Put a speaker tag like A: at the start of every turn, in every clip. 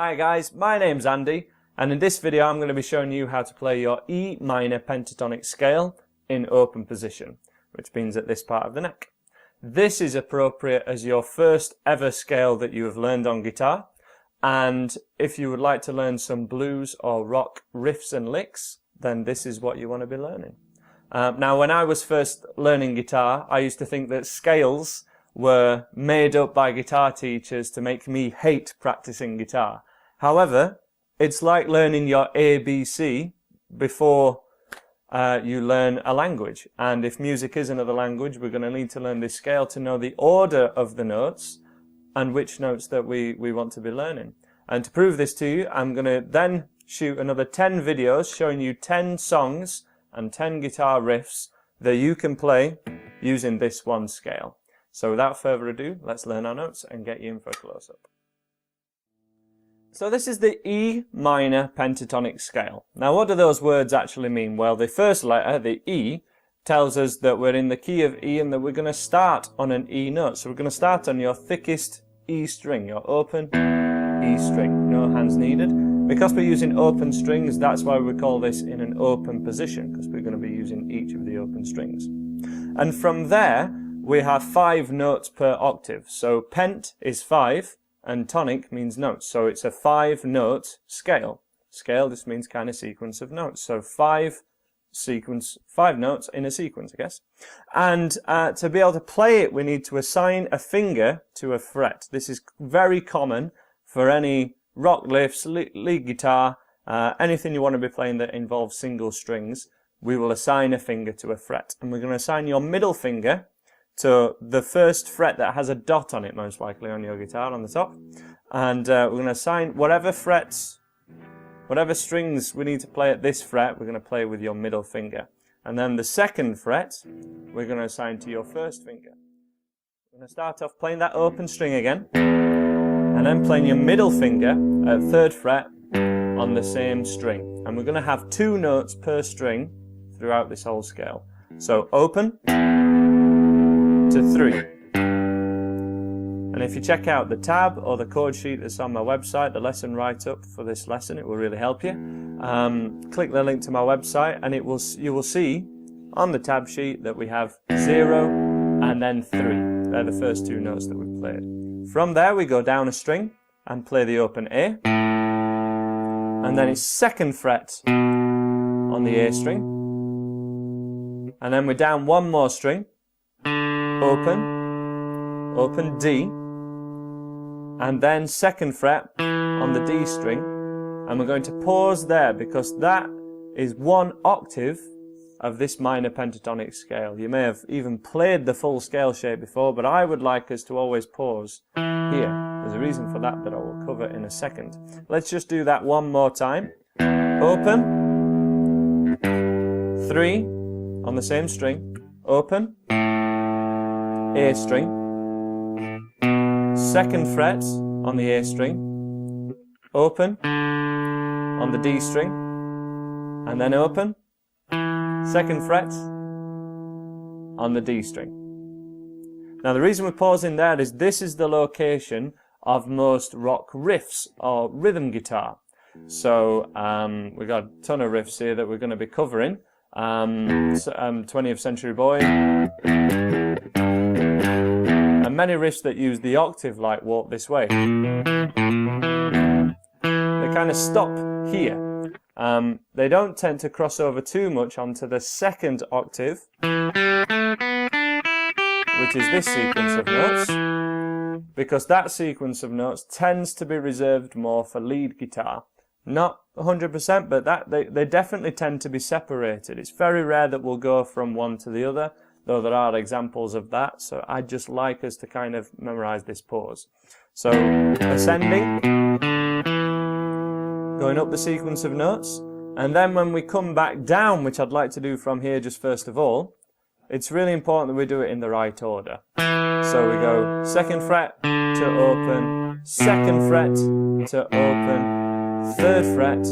A: Hi guys, my name's Andy, and in this video I'm going to be showing you how to play your E minor pentatonic scale in open position, which means at this part of the neck. This is appropriate as your first ever scale that you have learned on guitar, and if you would like to learn some blues or rock riffs and licks, then this is what you want to be learning. Now when I was first learning guitar, I used to think that scales were made up by guitar teachers to make me hate practicing guitar. However, it's like learning your ABC before you learn a language. And if music is another language, we're going to need to learn this scale to know the order of the notes and which notes that we want to be learning. And to prove this to you, I'm going to then shoot another 10 videos showing you 10 songs and 10 guitar riffs that you can play using this one scale. So without further ado, let's learn our notes and get you in for a close-up. So this is the E minor pentatonic scale. Now what do those words actually mean? Well, the first letter, the E, tells us that we're in the key of E and that we're going to start on an E note. So we're going to start on your thickest E string, your open E string, no hands needed. Because we're using open strings, that's why we call this in an open position, because we're going to be using each of the open strings. And from there, we have 5 notes per octave. So pent is 5. And tonic means notes, so it's a 5-note scale. Scale just means kind of sequence of notes. So 5 notes in a sequence, I guess. And to be able to play it, we need to assign a finger to a fret. This is very common for any rock lifts, lead guitar, anything you want to be playing that involves single strings. We will assign a finger to a fret, and we're going to assign your middle finger to the first fret that has a dot on it, most likely on your guitar on the top. And we're going to assign whatever frets, whatever strings we need to play at this fret, we're going to play with your middle finger. And then the second fret, we're going to assign to your first finger. We're going to start off playing that open string again, and then playing your middle finger at third fret on the same string. And we're going to have 2 notes per string throughout this whole scale. So open to 3. And if you check out the tab or the chord sheet that's on my website, the lesson write-up for this lesson, it will really help you. Click the link to my website and you will see on the tab sheet that we have 0 and then 3. They're the first 2 notes that we've played. From there we go down a string and play the open A, and then it's 2nd fret on the A string, and then we're down 1 more string, open D, and then 2nd fret on the D string, and we're going to pause there because that is 1 octave of this minor pentatonic scale. You may have even played the full scale shape before, but I would like us to always pause here. There's a reason for that I will cover in a second. Let's just do that one more time. Open, 3 on the same string, open, A string, 2nd fret on the A string, open on the D string, and then open, 2nd fret on the D string. Now the reason we're pausing there is this is the location of most rock riffs or rhythm guitar. So we've got a ton of riffs here that we're going to be covering. 20th Century Boy, and many riffs that use the octave like Walk This Way. They kind of stop here. They don't tend to cross over too much onto the 2nd octave, which is this sequence of notes, because that sequence of notes tends to be reserved more for lead guitar. Not 100%, but they definitely tend to be separated. It's very rare that we'll go from one to the other, though there are examples of that, so I'd just like us to kind of memorize this pause. So, ascending, going up the sequence of notes, and then when we come back down, which I'd like to do from here just first of all, it's really important that we do it in the right order. So we go 2nd fret to open, 2nd fret to open, 3rd fret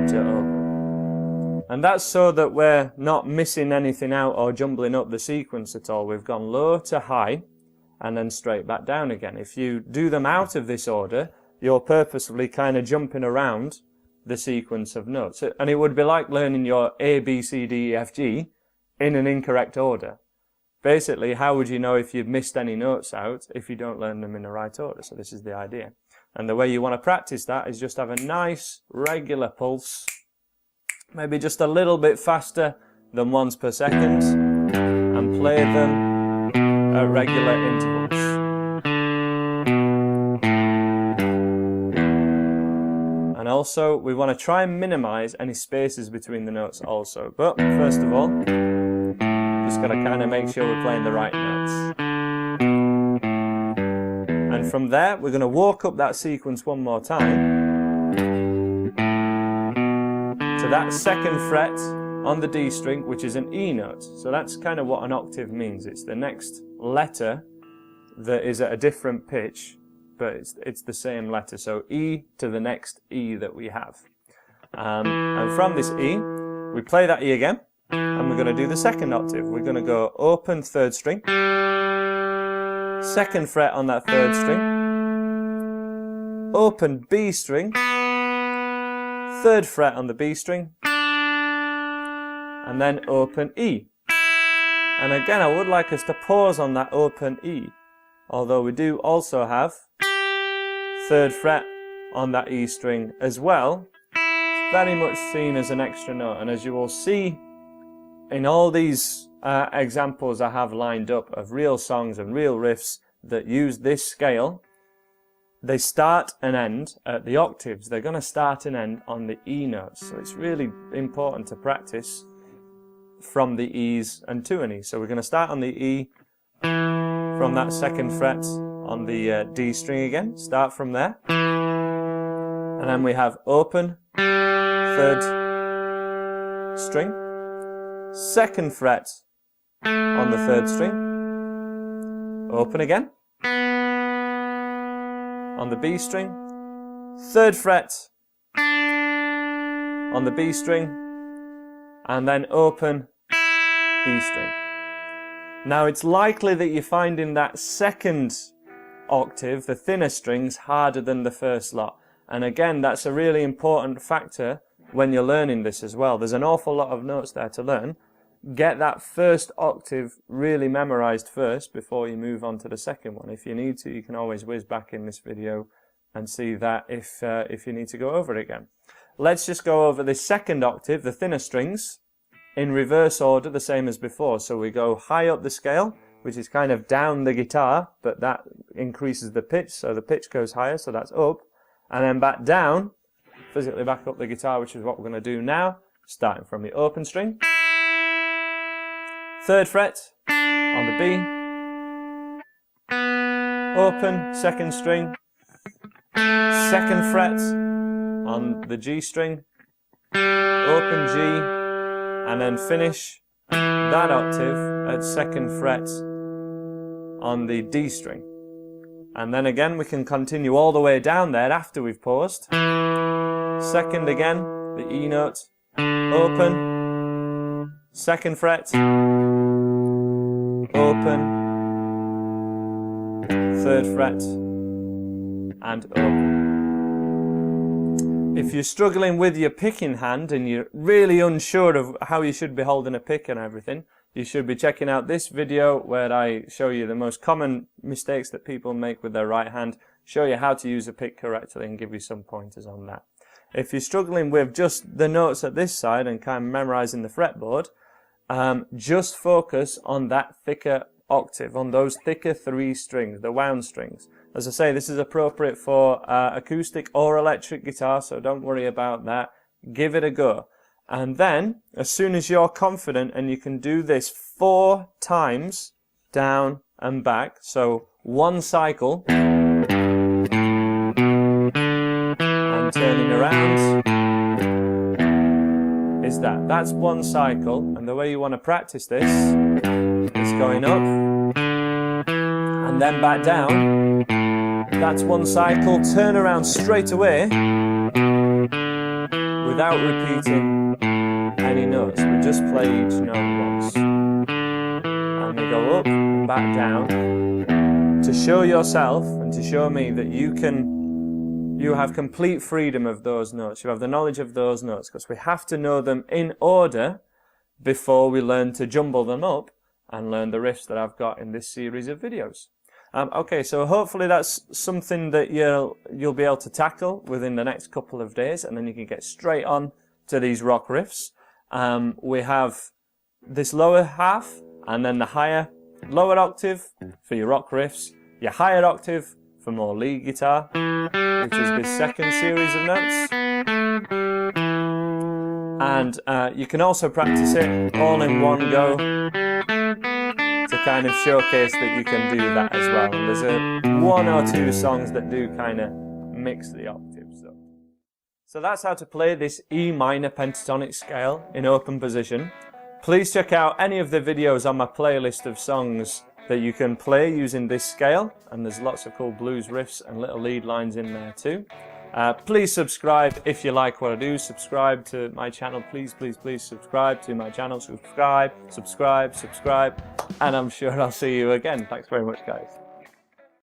A: to open. And that's so that we're not missing anything out or jumbling up the sequence at all. We've gone low to high and then straight back down again. If you do them out of this order, you're purposefully kind of jumping around the sequence of notes. And it would be like learning your A, B, C, D, E, F, G in an incorrect order. Basically, how would you know if you've missed any notes out if you don't learn them in the right order? So this is the idea. And the way you want to practice that is just have a nice regular pulse, maybe just a little bit faster than once per second, and play them at regular intervals. And also, we want to try and minimize any spaces between the notes also. But first of all, just got to kind of make sure we're playing the right notes. And from there, we're going to walk up that sequence one more time to that second fret on the D string, which is an E note. So that's kind of what an octave means. It's the next letter that is at a different pitch, but it's the same letter. So E to the next E that we have. And from this E, we play that E again, and we're going to do the second octave. We're going to go open third string, second fret on that third string, open B string, third fret on the B string, and then open E. And again, I would like us to pause on that open E, although we do also have third fret on that E string as well. It's very much seen as an extra note, and as you will see in all these examples I have lined up of real songs and real riffs that use this scale, they start and end at the octaves. They're going to start and end on the E notes. So it's really important to practice from the E's and to an E. So we're going to start on the E from that second fret on the D string again. Start from there. And then we have open third string, second fret on the third string, open again on the B string, third fret on the B string, and then open E string. Now it's likely that you're finding that second octave, the thinner strings, harder than the first lot. And again, that's a really important factor when you're learning this as well. There's an awful lot of notes there to learn. Get that first octave really memorized first before you move on to the second one. If you need to, you can always whiz back in this video and see that if you need to go over it again. Let's just go over this second octave, the thinner strings, in reverse order, the same as before. So we go high up the scale, which is kind of down the guitar, but that increases the pitch, so the pitch goes higher, so that's up. And then back down, physically back up the guitar, which is what we're going to do now, starting from the open string, third fret on the B, open second string, second fret on the G string, open G, and then finish that octave at second fret on the D string. And then again we can continue all the way down there after we've paused. Second again, the E note, open, second fret, open, third fret, and open. If you're struggling with your picking hand and you're really unsure of how you should be holding a pick and everything, you should be checking out this video where I show you the most common mistakes that people make with their right hand, show you how to use a pick correctly and give you some pointers on that. If you're struggling with just the notes at this side and kind of memorizing the fretboard, just focus on that thicker octave, on those thicker 3 strings, the wound strings. As I say, this is appropriate for acoustic or electric guitar, so don't worry about that. Give it a go. And then, as soon as you're confident and you can do this 4 times, down and back, so 1 cycle, and turning around, is that. That's 1 cycle, and the way you want to practice this is going up, and then back down. That's 1 cycle, turn around straight away without repeating any notes. We just play each note once. And we go up and back down to show yourself and to show me that you can you have complete freedom of those notes. You have the knowledge of those notes, because we have to know them in order before we learn to jumble them up and learn the riffs that I've got in this series of videos. Okay, so hopefully that's something that you'll be able to tackle within the next couple of days, and then you can get straight on to these rock riffs. We have this lower half, and then the lower octave for your rock riffs, your higher octave for more lead guitar, which is this second series of notes. And you can also practice it all in one go to kind of showcase that you can do that as well. And there's one or two songs that do kind of mix the octaves up. So that's how to play this E minor pentatonic scale in open position. Please check out any of the videos on my playlist of songs that you can play using this scale, and there's lots of cool blues riffs and little lead lines in there too. Please subscribe if you like what I do. Subscribe to my channel. Please subscribe to my channel. Subscribe, and I'm sure I'll see you again. Thanks very much, guys.